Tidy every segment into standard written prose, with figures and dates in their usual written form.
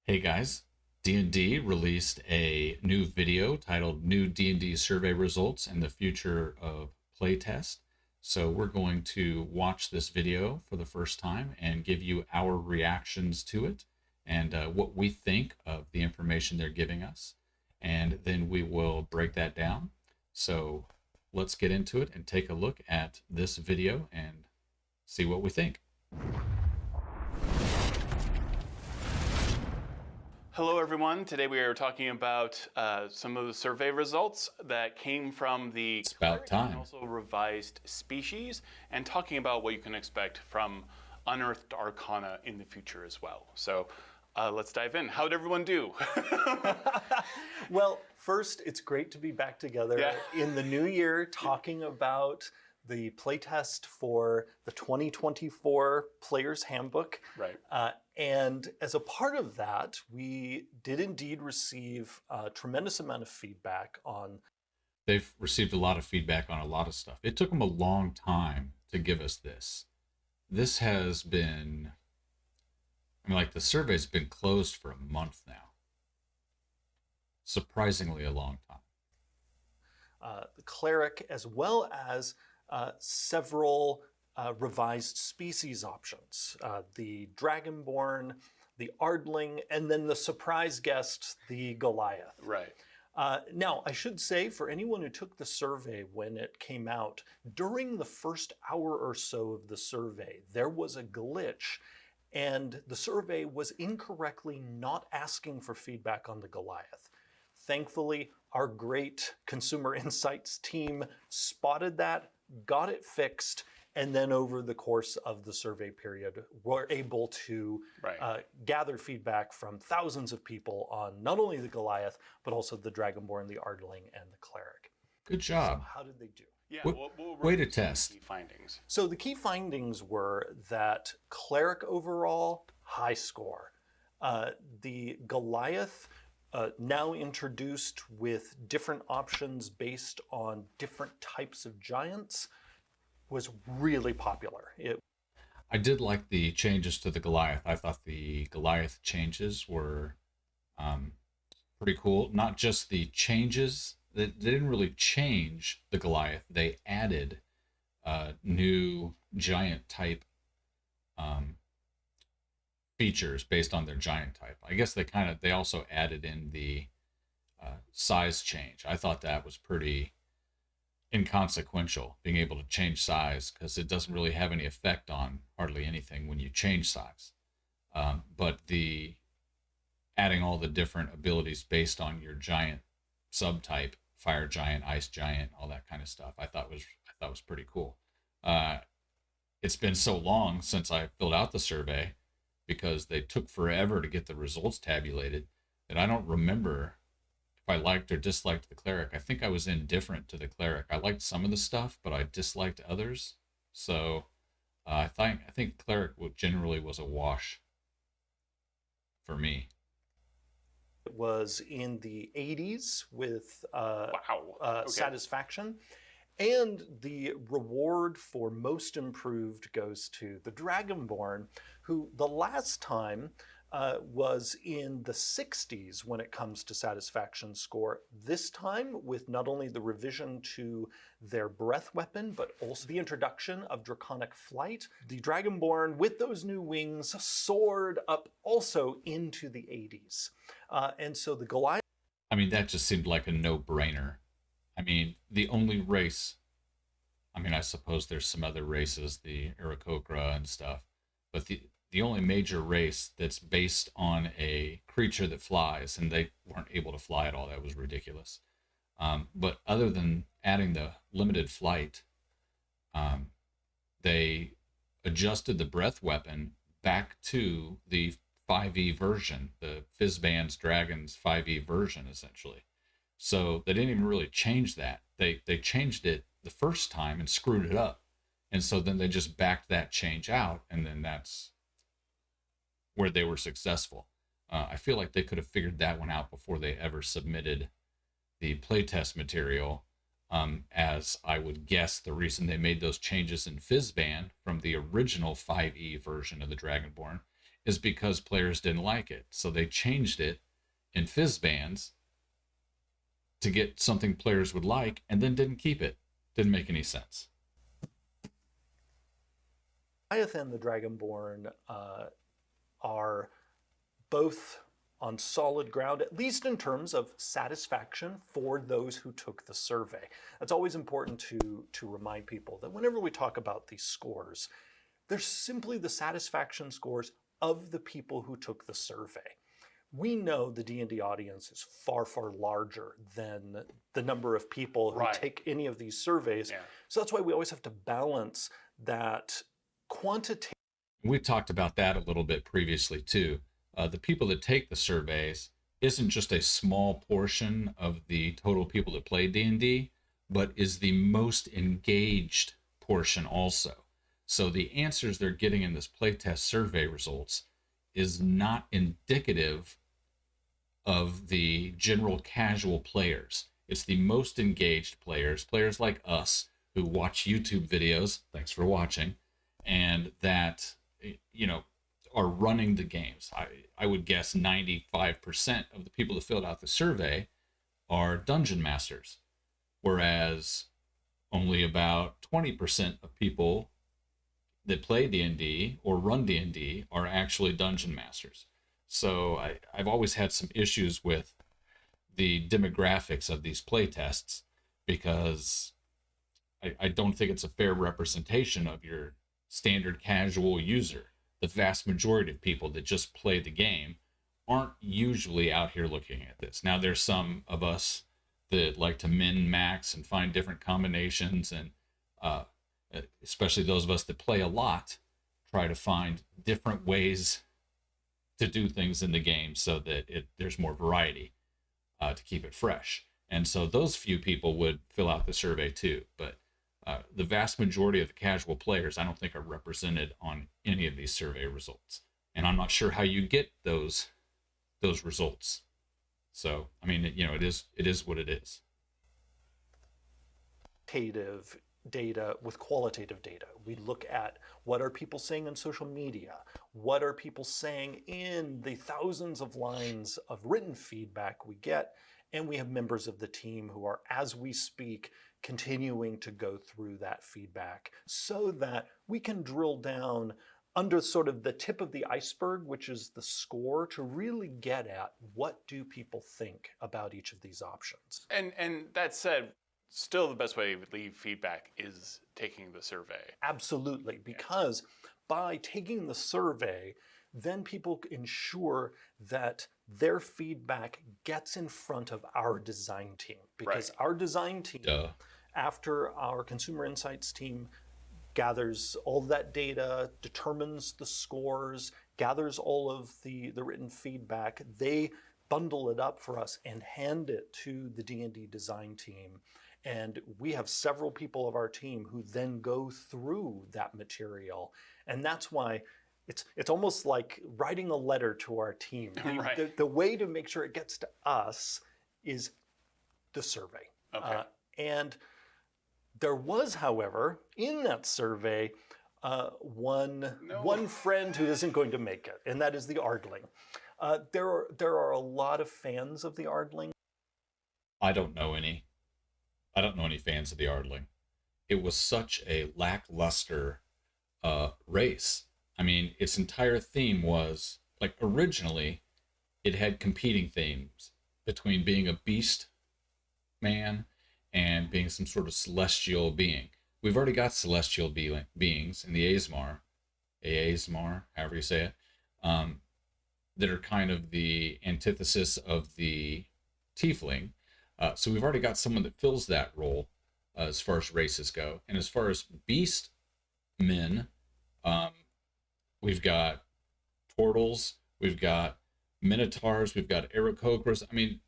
Hey guys, D&D released a new video titled New D&D Survey Results and the Future of Playtest. So we're going to watch this video for the first time and give you our reactions to it and what we think of the information they're giving us. And then we will break that down. So let's get into it and take a look at this video and see what we think. Hello everyone, today we are talking about some of the survey results that came from the It's about time. and also revised species, and talking about what you can expect from unearthed arcana in the future as well. So let's dive in. How'd everyone do? Well, first, it's great to be back together Yeah. in the new year talking about the playtest for the 2024 Player's Handbook. Right. And as a part of that, we did indeed receive a tremendous amount of feedback on. They've received a lot of feedback on a lot of stuff. It took them a long time to give us this. This has been, like the survey's been closed for a month now. Surprisingly a long time. The cleric, as well as several revised species options. The Dragonborn, the Ardling, and then the surprise guest, the Goliath. Right. Now, I should say, for anyone who took the survey when it came out, during the first hour or so of the survey, there was a glitch, and the survey was incorrectly not asking for feedback on the Goliath. Thankfully, our great consumer insights team spotted that, got it fixed, and then over the course of the survey period, were able to gather feedback from thousands of people on not only the Goliath, but also the Dragonborn, the Ardling, and the Cleric. Good job. So how did they do? Yeah. Way to test. Key findings. So the key findings were that Cleric overall, high score. The Goliath, now introduced with different options based on different types of giants, was really popular. I did like the changes to the Goliath. I thought the Goliath changes were pretty cool. Not just the changes, they didn't really change the Goliath. They added new giant type features based on their giant type. I guess they also added in the size change. I thought that was pretty inconsequential, being able to change size, because it doesn't really have any effect on hardly anything when you change size. But the adding all the different abilities based on your giant subtype, fire giant, ice giant, all that kind of stuff, I thought was pretty cool. It's been so long since I filled out the survey, because they took forever to get the results tabulated, that I don't remember if I liked or disliked the cleric. I think I was indifferent to the cleric. I liked some of the stuff, but I disliked others. So I think cleric generally was a wash for me. It was in the 80s with satisfaction. And the reward for most improved goes to the Dragonborn, who the last time was in the 60s when it comes to satisfaction score. This time, with not only the revision to their breath weapon, but also the introduction of draconic flight, the Dragonborn, with those new wings, soared up also into the 80s. And so the Goliath... That just seemed like a no-brainer. The only race, I suppose there's some other races, the Aarakocra and stuff, but the only major race that's based on a creature that flies, and they weren't able to fly at all. That was ridiculous. But other than adding the limited flight, they adjusted the breath weapon back to the 5e version, the Fizzban's Dragons 5e version, essentially. So they didn't even really change that. They changed it the first time and screwed it up. And so then they just backed that change out, and then that's where they were successful. I feel like they could have figured that one out before they ever submitted the playtest material, as I would guess the reason they made those changes in Fizzban from the original 5e version of the Dragonborn is because players didn't like it. So they changed it in fizz bands to get something players would like and then didn't keep it. Didn't make any sense. Leviathan and the Dragonborn are both on solid ground, at least in terms of satisfaction for those who took the survey. It's always important to remind people that whenever we talk about these scores, they're simply the satisfaction scores of the people who took the survey. We know the D&D audience is far, far larger than the number of people who take any of these surveys. Yeah. So that's why we always have to balance that quantitative. We talked about that a little bit previously too. The people that take the surveys isn't just a small portion of the total people that play D&D, but is the most engaged portion also. So the answers they're getting in this playtest survey results is not indicative of the general casual players. It's the most engaged players like us who watch YouTube videos, thanks for watching, and that, are running the games. I would guess 95% of the people that filled out the survey are dungeon masters, whereas only about 20% of people that play D&D or run D&D are actually dungeon masters. So I've always had some issues with the demographics of these playtests because I don't think it's a fair representation of your standard casual user. The vast majority of people that just play the game aren't usually out here looking at this. Now, there's some of us that like to min-max and find different combinations, and especially those of us that play a lot try to find different ways to do things in the game so that there's more variety to keep it fresh. And so those few people would fill out the survey too. But the vast majority of the casual players, I don't think, are represented on any of these survey results. And I'm not sure how you get those results. So, I mean, it is what it is. Quantitative data with qualitative data. We look at what are people saying on social media, what are people saying in the thousands of lines of written feedback we get, and we have members of the team who are, as we speak, continuing to go through that feedback so that we can drill down under sort of the tip of the iceberg, which is the score, to really get at what do people think about each of these options. And that said, still the best way to leave feedback is taking the survey. Absolutely, because by taking the survey, then people ensure that their feedback gets in front of our design team. Because our design team, after our consumer insights team gathers all that data, determines the scores, gathers all of the written feedback, they bundle it up for us and hand it to the D&D design team. And we have several people of our team who then go through that material. And that's why it's almost like writing a letter to our team. The way to make sure it gets to us is the survey. Okay. And there was, however, in that survey, one friend who isn't going to make it, and that is the Ardling. There are a lot of fans of the Ardling. I don't know any fans of the Ardling. It was such a lackluster race. I mean, its entire theme was, like, originally, it had competing themes between being a beast man and being some sort of celestial being. We've already got celestial beings in the Aesmar, however you say it, that are kind of the antithesis of the tiefling. So we've already got someone that fills that role as far as races go. And as far as beast men, we've got turtles, we've got minotaurs, we've got aarakocras. I mean,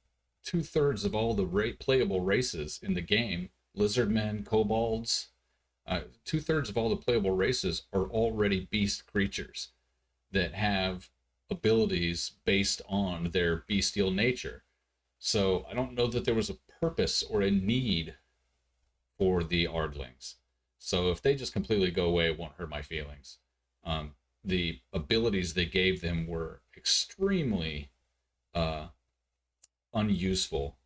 2/3 of all the playable races in the game, lizardmen, kobolds, 2/3 of all the playable races are already beast creatures that have abilities based on their bestial nature. So I don't know that there was a purpose or a need for the Ardlings. So if they just completely go away, it won't hurt my feelings. the abilities they gave them were extremely uh, unuseful,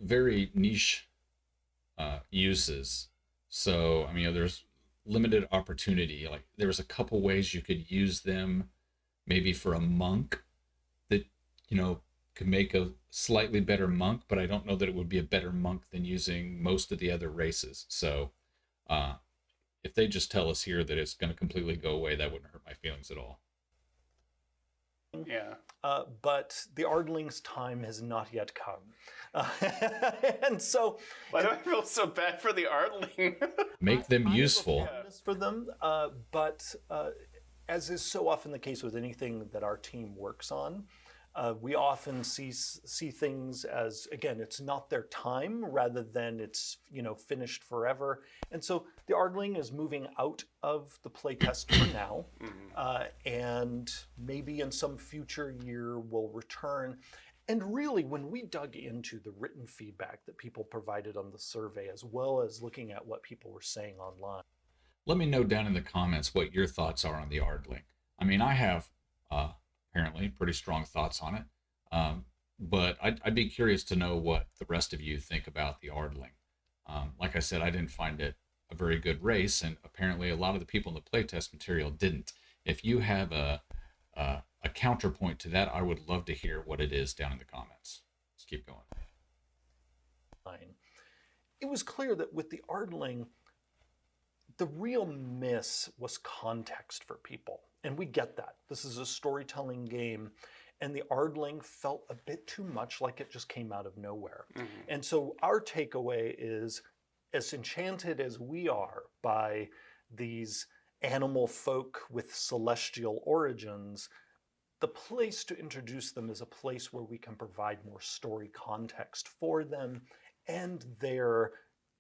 very niche uses. So, I mean, there's limited opportunity. Like, there was a couple ways you could use them, maybe for a monk that, could make a slightly better monk, but I don't know that it would be a better monk than using most of the other races. So, uh, if they just tell us here that it's going to completely go away, that wouldn't hurt my feelings at all. Yeah. But the Ardling's time has not yet come. And so... Why do I feel so bad for the Ardling? Make them I have a useful. fondness for them, but as is so often the case with anything that our team works on, we often see things as, again, it's not their time rather than it's finished forever. And so the Ardling is moving out of the playtest for now, and maybe in some future year will return. And really, when we dug into the written feedback that people provided on the survey, as well as looking at what people were saying online. Let me know down in the comments what your thoughts are on the Ardling. I mean, I have apparently pretty strong thoughts on it, but I'd be curious to know what the rest of you think about the Ardling. Like I said, I didn't find it a very good race, and apparently a lot of the people in the playtest material didn't. If you have a counterpoint to that, I would love to hear what it is down in the comments. Let's keep going. It was clear that with the Ardling, the real miss was context for people. And we get that. This is a storytelling game, and the Ardling felt a bit too much like it just came out of nowhere. And so our takeaway is, as enchanted as we are by these animal folk with celestial origins, the place to introduce them is a place where we can provide more story context for them and their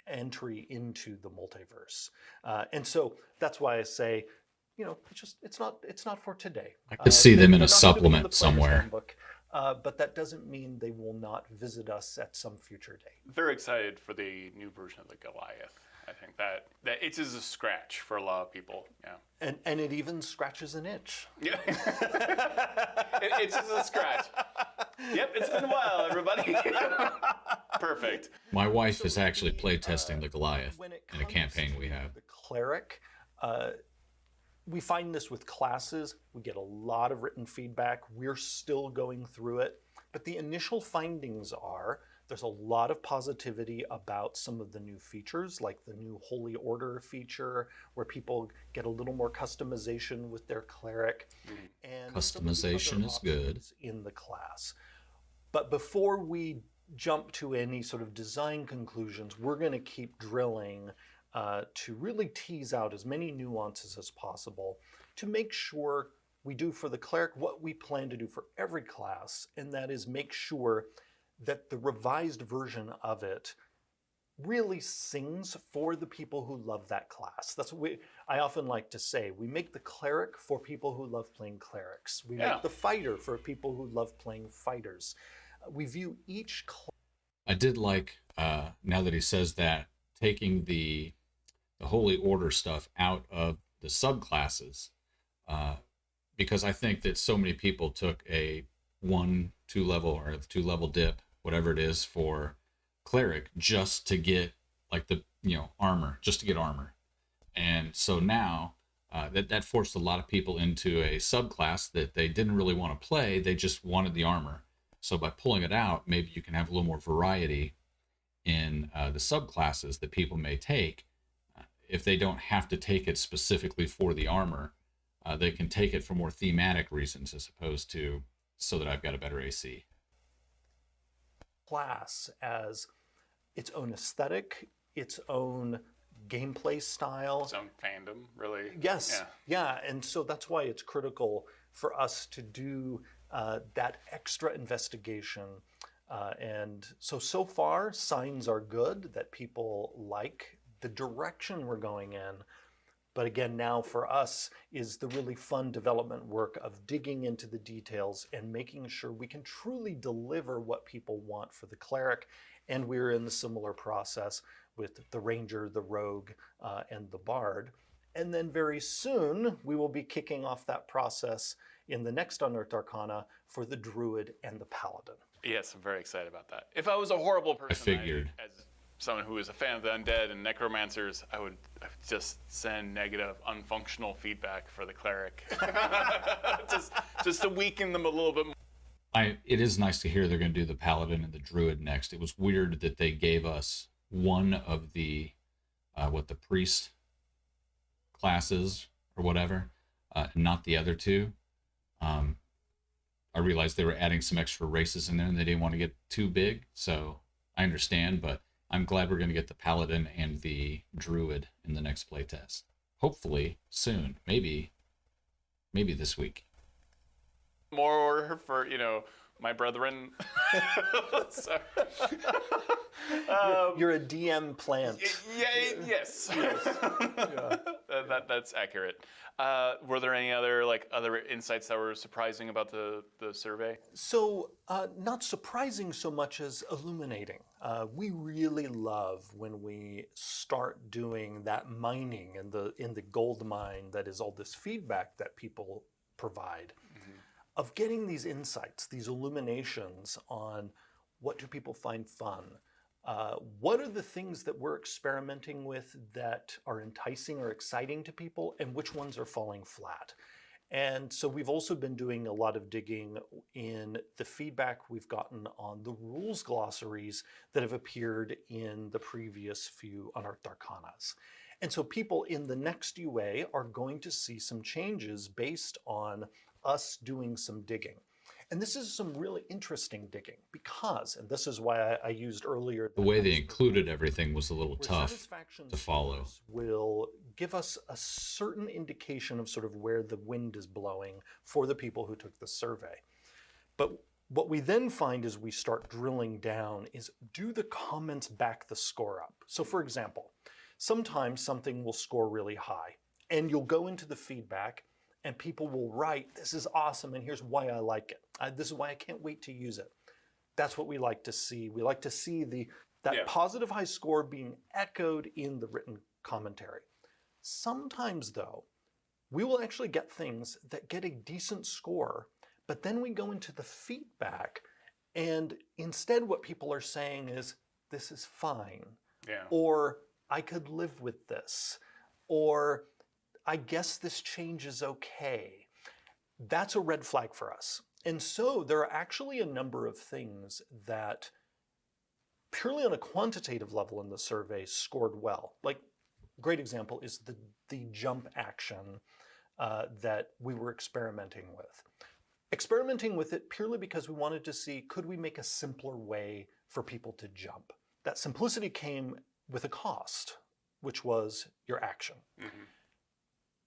entry into the multiverse. And so that's why I say, it's not for today. I could see them in a they're not gonna be in the supplement player's somewhere. handbook, but that doesn't mean they will not visit us at some future date. Very excited for the new version of the Goliath. I think that itches a scratch for a lot of people. Yeah. And it even scratches an itch. Yeah. It itches a scratch. Yep, it's been a while, everybody. Perfect. My wife is actually playtesting the Goliath When it in a campaign we comes to have. the cleric, we find this with classes. We get a lot of written feedback. We're still going through it. But the initial findings are there's a lot of positivity about some of the new features, like the new Holy Order feature, where people get a little more customization with their cleric. And Customization is good. in the class. But before we jump to any sort of design conclusions, we're going to keep drilling to really tease out as many nuances as possible to make sure we do for the cleric what we plan to do for every class, and that is make sure that the revised version of it really sings for the people who love that class. That's what I often like to say. We make the cleric for people who love playing clerics. We make the fighter for people who love playing fighters. We view each I did like, now that he says that, taking the Holy Order stuff out of the subclasses, because I think that so many people took a 2 level dip, whatever it is, for cleric just to get like the armor, just to get armor. And so now that forced a lot of people into a subclass that they didn't really want to play. They just wanted the armor. So by pulling it out, maybe you can have a little more variety in the subclasses that people may take. If they don't have to take it specifically for the armor, they can take it for more thematic reasons as opposed to so that I've got a better AC. class as its own aesthetic, its own gameplay style. Its own fandom, really. Yes, yeah. And so that's why it's critical for us to do that extra investigation. And so far, signs are good that people like the direction we're going in. But again, now for us is the really fun development work of digging into the details and making sure we can truly deliver what people want for the cleric. And we're in the similar process with the ranger, the rogue, and the bard. And then very soon, we will be kicking off that process in the next Unearthed Arcana for the Druid and the Paladin. Yes, I'm very excited about that. If I was a horrible person, figured. as someone who is a fan of the undead and necromancers, I would just send negative, unfunctional feedback for the cleric, just to weaken them a little bit more. It is nice to hear they're going to do the Paladin and the Druid next. It was weird that they gave us one of the the priest classes or whatever, not the other two. I realized they were adding some extra races in there and they didn't want to get too big, so I understand, but I'm glad we're going to get the Paladin and the Druid in the next playtest. Hopefully soon, maybe this week. More for, my brethren. So, You're a DM plant. yes. That's accurate. Were there any other insights that were surprising about the survey? So, not surprising so much as illuminating. We really love when we start doing that mining in the gold mine that is all this feedback that people provide, of getting these insights, these illuminations on what do people find fun. What are the things that we're experimenting with that are enticing or exciting to people, and which ones are falling flat? And so we've also been doing a lot of digging in the feedback we've gotten on the rules glossaries that have appeared in the previous few Unearthed Arcanas. And so people in the next UA are going to see some changes based on us doing some digging. And this is some really interesting digging because, and this is why I used earlier, The way they included everything was a little tough to follow. Will give us a certain indication of sort of where the wind is blowing for the people who took the survey. But what we then find as we start drilling down is, do the comments back the score up? So for example, sometimes something will score really high and you'll go into the feedback and people will write, this is awesome and here's why I like it. This is why I can't wait to use it. That's what we like to see. We like to see that positive high score being echoed in the written commentary. Sometimes though, we will actually get things that get a decent score, but then we go into the feedback and instead what people are saying is, this is fine. Or I could live with this. Or I guess this change is okay. That's a red flag for us. And so there are actually a number of things that purely on a quantitative level in the survey scored well. Like, great example is the jump action that we were experimenting with. Experimenting with it purely because we wanted to see, could we make a simpler way for people to jump? That simplicity came with a cost, which was your action.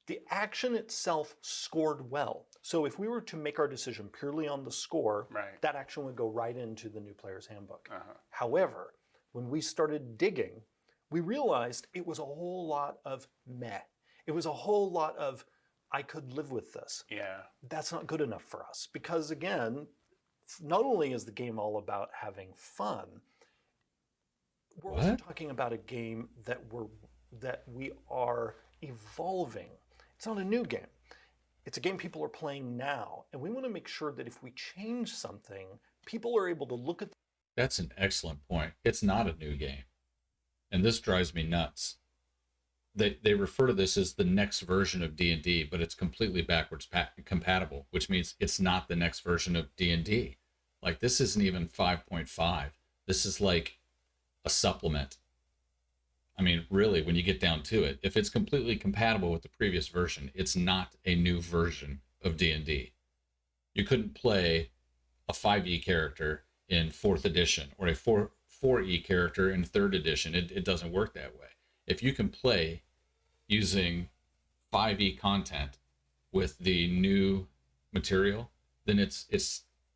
The action itself scored well. So if we were to make our decision purely on the score, that action would go right into the new player's handbook. However, when we started digging, we realized it was a whole lot of meh. It was a whole lot of, I could live with this. That's not good enough for us because, again, not only is the game all about having fun, we're also talking about a game that we are evolving. It's not a new game. It's a game people are playing now. And we want to make sure that if we change something, people are able to look at. That's an excellent point. It's not a new game. And this drives me nuts. They refer to this as the next version of D&D, but it's completely backwards compatible, which means it's not the next version of D&D. Like, this isn't even 5.5. This is like a supplement. I mean, really, when you get down to it, if it's completely compatible with the previous version, it's not a new version of D&D. You couldn't play a 5e character in 4th edition or a 4e character in 3rd edition. It doesn't work that way. If you can play using 5e content with the new material, then it's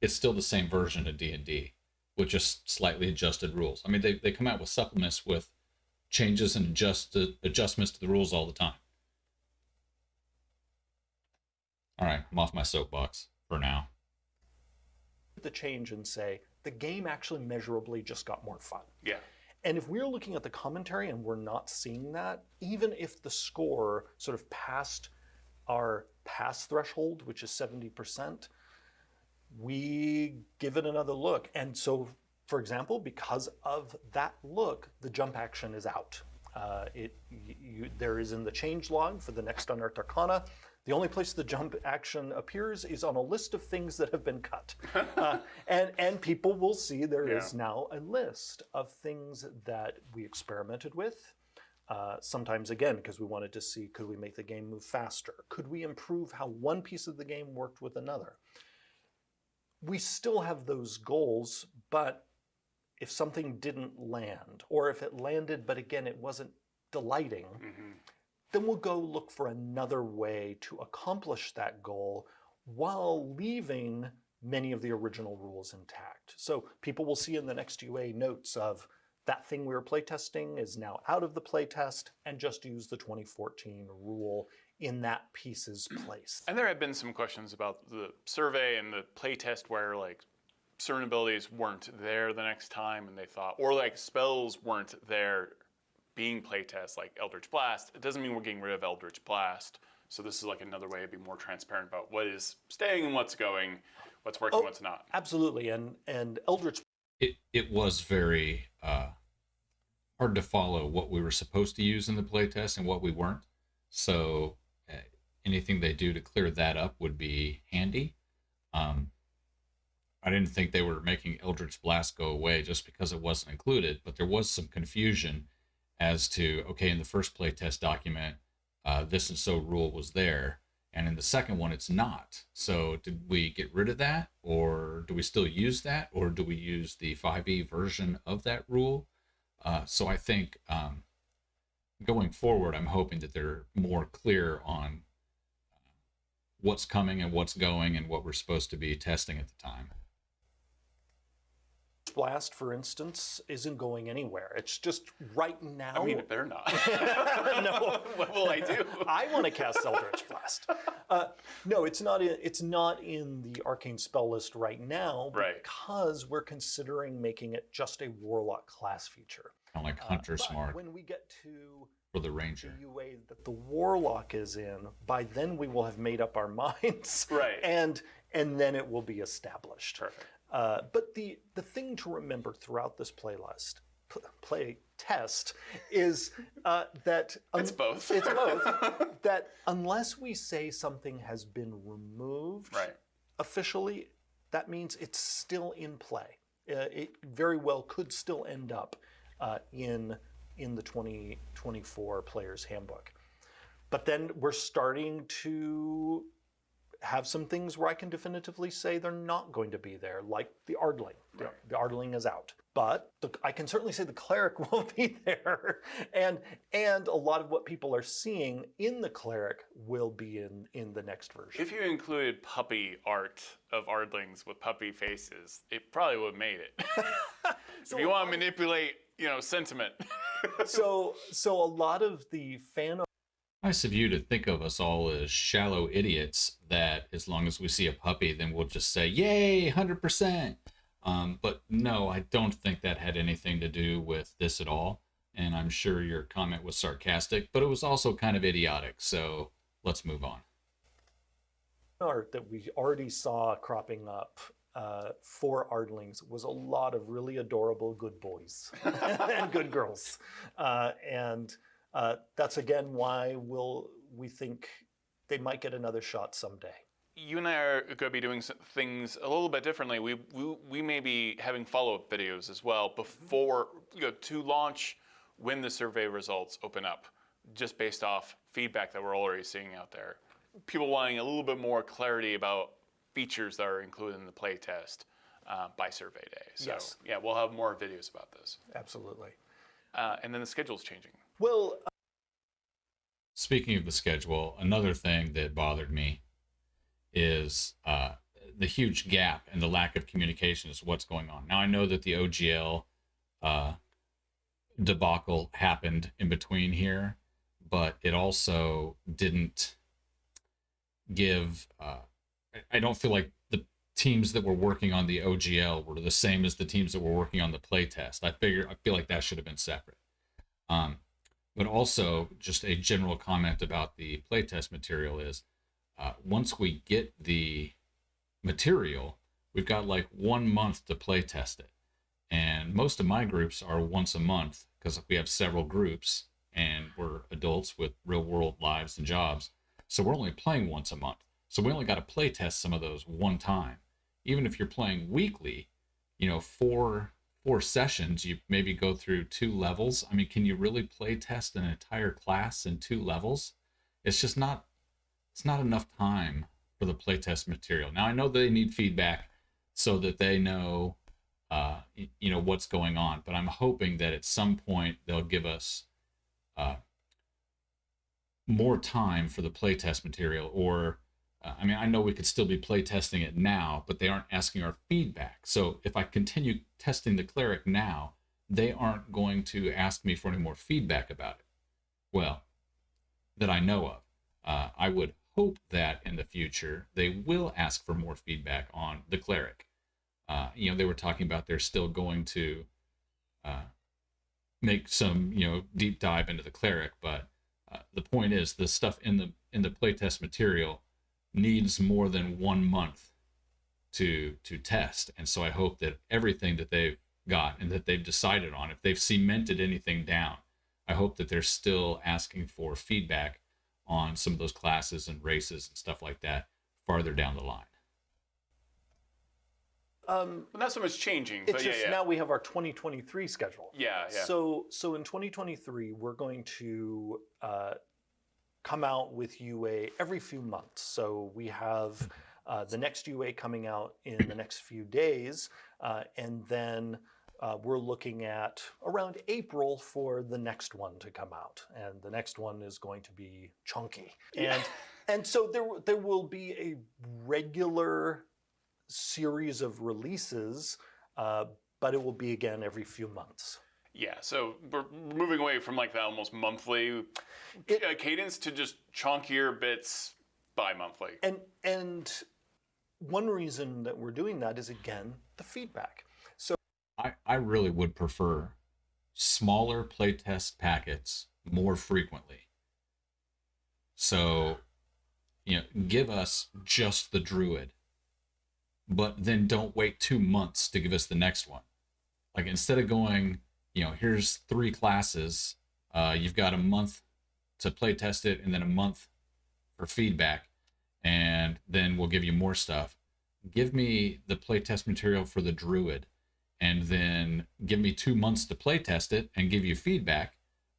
still the same version of D&D with just slightly adjusted rules. I mean, they come out with supplements with changes and adjustments to the rules all the time. All right, I'm off my soapbox for now. The change and say, the game actually measurably just got more fun. And if we're looking at the commentary and we're not seeing that, even if the score sort of passed our pass threshold, which is 70%, we give it another look. And so, for example, because of that look, the jump action is out. There is in the change log for the next Unearthed Arcana. The only place the jump action appears is on a list of things that have been cut. And people will see there is now a list of things that we experimented with. Sometimes, again, because we wanted to see, could we make the game move faster? Could we improve how one piece of the game worked with another? We still have those goals, but if something didn't land, or if it landed, but again, it wasn't delighting, then we'll go look for another way to accomplish that goal while leaving many of the original rules intact. So people will see in the next UA notes of that thing we were playtesting is now out of the playtest, and just use the 2014 rule in that piece's place. And there have been some questions about the survey and the playtest where like certain abilities weren't there the next time and they thought, or like spells weren't there being playtest, like Eldritch Blast. It doesn't mean we're getting rid of Eldritch Blast. So this is like another way to be more transparent about what is staying and what's going, what's working, what's not. Absolutely. And Eldritch. It was very hard to follow what we were supposed to use in the playtest and what we weren't. So anything they do to clear that up would be handy. I didn't think they were making Eldritch Blast go away just because it wasn't included, but there was some confusion as to, okay, in the first playtest document, this and so rule was there, and in the second one, it's not. So did we get rid of that, or do we still use that, or do we use the 5e version of that rule? So I think going forward, I'm hoping that they're more clear on what's coming and what's going and what we're supposed to be testing at the time. Blast, for instance, isn't going anywhere. It's just right now. I mean, it better not. No. What will I do? I want to cast Eldritch Blast. No, it's not in the arcane spell list right now, Right. because we're considering making it just a warlock class feature. Kind of like Hunter Smart When we get to for the Ranger. the UA that the warlock is in, by then we will have made up our minds, Right. and then it will be established. Perfect. But the thing to remember throughout this play test is that It's both. It's both. That unless we say something has been removed Right. officially, that means it's still in play. It very well could still end up in the 2024 Player's Handbook. But then we're starting to have some things where I can definitively say they're not going to be there, like the Ardling. Right. The Ardling is out. But I can certainly say the Cleric will be there. And a lot of what people are seeing in the Cleric will be in the next version. If you included puppy art of Ardlings with puppy faces, it probably would have made it. So if you want to manipulate, sentiment. So a lot of the fan Nice of you to think of us all as shallow idiots that as long as we see a puppy, then we'll just say, yay, 100%. But no, I don't think that had anything to do with this at all. And I'm sure your comment was sarcastic, but it was also kind of idiotic. So let's move on. art that we already saw cropping up for Ardlings was a lot of really adorable good boys and good girls. And that's again why we think they might get another shot someday. You and I are going to be doing some things a little bit differently. We may be having follow-up videos as well before, to launch when the survey results open up, just based off feedback that we're already seeing out there. People wanting a little bit more clarity about features that are included in the playtest by survey day. So Yes. yeah, we'll have more videos about this. Absolutely. And then the schedule's changing. Well, Speaking of the schedule, another thing that bothered me is the huge gap and the lack of communication is what's going on. Now, I know that the OGL debacle happened in between here, but it also didn't give, I don't feel like teams that were working on the OGL were the same as the teams that were working on the playtest. I feel like that should have been separate. But also, just a general comment about the playtest material is, once we get the material, we've got like 1 month to playtest it. And most of my groups are once a month because we have several groups and we're adults with real world lives and jobs. So we're only playing once a month. So we only got to playtest some of those one time. Even if you're playing weekly, four sessions, you maybe go through 2 levels. I mean, can you really play test an entire class in 2 levels? It's just not, it's not enough time for the playtest material. Now I know they need feedback so that they know, what's going on, but I'm hoping that at some point they'll give us more time for the playtest material, or I know we could still be playtesting it now, but they aren't asking our feedback. So if I continue testing the cleric now, they aren't going to ask me for any more feedback about it. Well, that I know of. I would hope that in the future they will ask for more feedback on the cleric. They were talking about they're still going to make some deep dive into the cleric, but the point is the stuff in the playtest material needs more than 1 month to test. And so I hope that everything that they've got and that they've decided on, if they've cemented anything down, I hope that they're still asking for feedback on some of those classes and races and stuff like that farther down the line. Not so much changing, It's but just yeah. now we have our 2023 schedule. Yeah. So in 2023, we're going to come out with UA every few months. So we have the next UA coming out in the next few days, and then we're looking at around April for the next one to come out, and the next one is going to be chunky. And so there will be a regular series of releases, but it will be again every few months. Yeah, so we're moving away from like that almost monthly cadence to just chunkier bits bi-monthly. And one reason that we're doing that is, again, the feedback. So I really would prefer smaller playtest packets more frequently. So, give us just the druid, but then don't wait 2 months to give us the next one. Like, instead of going, here's 3 classes, you've got a month to play test it and then a month for feedback, and then we'll give you more stuff. Give me the playtest material for the druid, and then give me 2 months to play test it and give you feedback,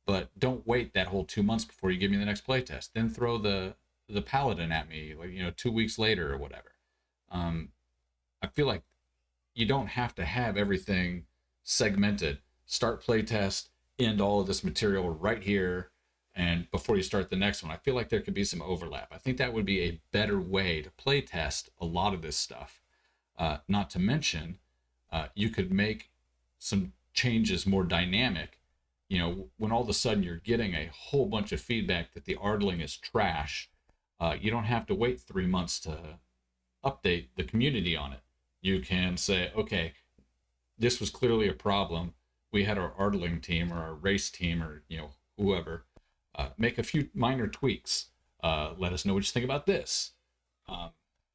but don't wait that whole 2 months before you give me the next playtest. Then throw the paladin at me, 2 weeks later or whatever. I feel like you don't have to have everything segmented. Start playtest, end all of this material right here, and before you start the next one. I feel like there could be some overlap. I think that would be a better way to playtest a lot of this stuff. Not to mention, you could make some changes more dynamic. When all of a sudden you're getting a whole bunch of feedback that the Ardling is trash, you don't have to wait 3 months to update the community on it. You can say, okay, this was clearly a problem. We had our Ardling team or our race team or whoever make a few minor tweaks. Let us know what you think about this.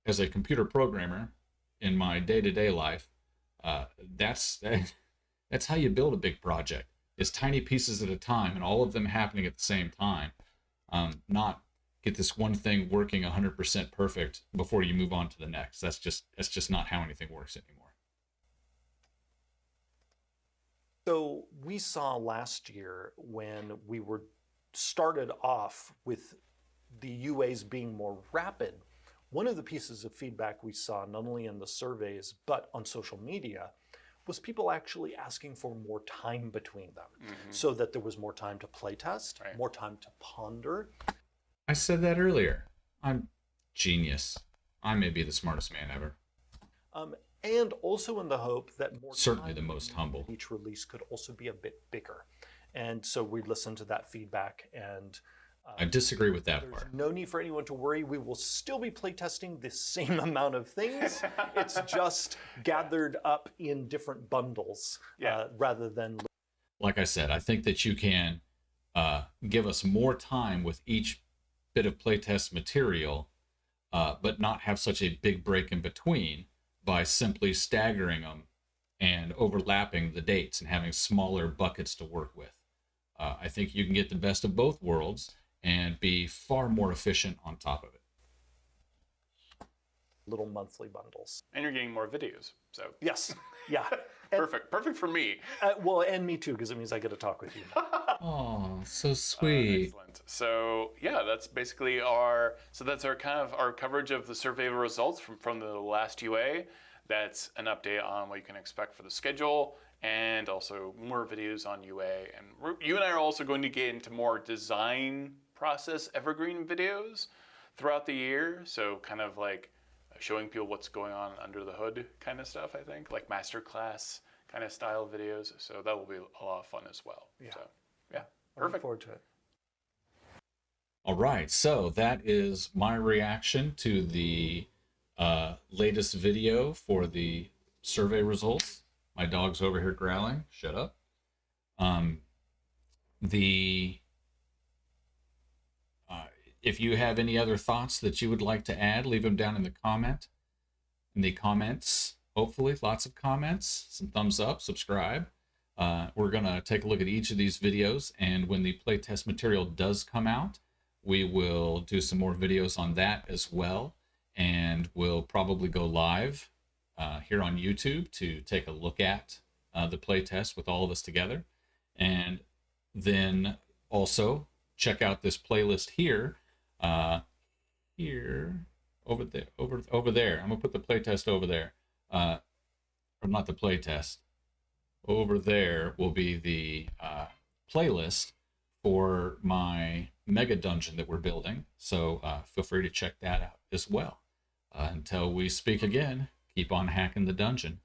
As a computer programmer in my day-to-day life, that's how you build a big project. It's tiny pieces at a time, and all of them happening at the same time. Not get this one thing working 100% perfect before you move on to the next. That's just not how anything works anymore. So we saw last year when we were started off with the UAs being more rapid, one of the pieces of feedback we saw not only in the surveys but on social media was people actually asking for more time between them, so that there was more time to play test, right, more time to ponder. I said that earlier. I'm genius. I may be the smartest man ever. And also in the hope that more certainly time the most humble. Each release could also be a bit bigger. And so we listened to that feedback, and I disagree with that There's part. no need for anyone to worry. We will still be playtesting the same amount of things. It's just gathered up in different bundles rather than. Like I said, I think that you can give us more time with each bit of playtest material, but not have such a big break in between by simply staggering them and overlapping the dates and having smaller buckets to work with. I think you can get the best of both worlds and be far more efficient on top of it. Little monthly bundles. And you're getting more videos. So Yes. Yeah. perfect for me. Well, and me too, because it means I get to talk with you now. Oh, so sweet. Excellent. So yeah, that's basically that's our kind of our coverage of the survey results from the last UA. That's an update on what you can expect for the schedule, and also more videos on UA. And you and I are also going to get into more design process evergreen videos throughout the year. So kind of like showing people what's going on under the hood kind of stuff, I think, like masterclass kind of style videos. So that will be a lot of fun as well. Yeah. So yeah, I look perfect. forward to it. All right, so that is my reaction to the latest video for the survey results. My dog's over here growling. Shut up. The if you have any other thoughts that you would like to add, leave them down in the comments. Hopefully, lots of comments, some thumbs up, subscribe. We're gonna take a look at each of these videos, and when the playtest material does come out, we will do some more videos on that as well, and we'll probably go live here on YouTube to take a look at the playtest with all of us together, and then also check out this playlist here. Over there. I'm gonna put the playtest over there. Or not the playtest. Over there will be the playlist for my mega dungeon that we're building. So feel free to check that out as well. Until we speak again, keep on hacking the dungeon.